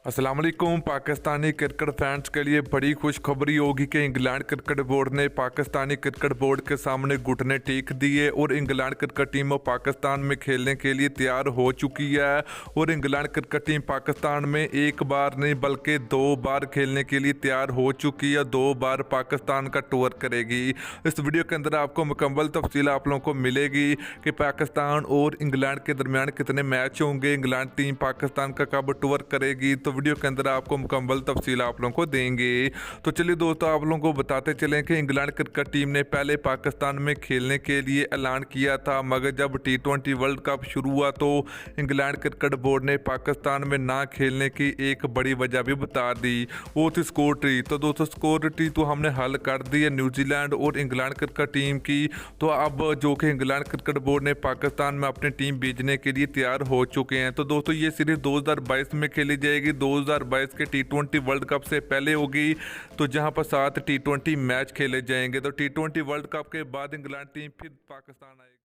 अस्सलाम वालेकुम। Pakistani cricket fans के लिए बड़ी खुशखबरी होगी कि इंग्लैंड क्रिकेट बोर्ड ने पाकिस्तानी क्रिकेट बोर्ड के सामने घुटने टेक दिए और इंग्लैंड क्रिकेट टीम पाकिस्तान में खेलने के लिए तैयार हो चुकी है। और इंग्लैंड क्रिकेट टीम पाकिस्तान में एक बार नहीं बल्कि 2 बार खेलने के लिए तैयार हो चुकी है। 2 बार पाकिस्तान का टूर करेगी। इस वीडियो के अंदर आपको मुकम्मल तफसील आप लोगों को मिलेगी कि पाकिस्तान और इंग्लैंड के दरमियान कितने मैच होंगे, इंग्लैंड टीम पाकिस्तान का कब टूर करेगी, तो वीडियो के अंदर आपको मुकम्मल तफसील आप लोगों को देंगे। तो चलिए दोस्तों, आप लोगों को बताते चलें कि इंग्लैंड क्रिकेट टीम ने पहले पाकिस्तान में खेलने के लिए ऐलान किया था, मगर जब T20 वर्ल्ड कप शुरू हुआ तो इंग्लैंड क्रिकेट बोर्ड ने पाकिस्तान में ना खेलने की एक बड़ी वजह भी बता दी, वो थी सिक्योरिटी। तो दोस्तों सिक्योरिटी तो हमने हल कर दी है न्यूजीलैंड और इंग्लैंड क्रिकेट टीम की। तो अब जो कि इंग्लैंड क्रिकेट बोर्ड ने पाकिस्तान में अपनी टीम भेजने के लिए तैयार हो चुके हैं। तो दोस्तों ये सीरीज 2022 में खेली जाएगी, 2022 के T20 वर्ल्ड कप से पहले होगी। तो जहां पर 7 T20 मैच खेले जाएंगे। तो T20 वर्ल्ड कप के बाद इंग्लैंड टीम फिर पाकिस्तान आएगी।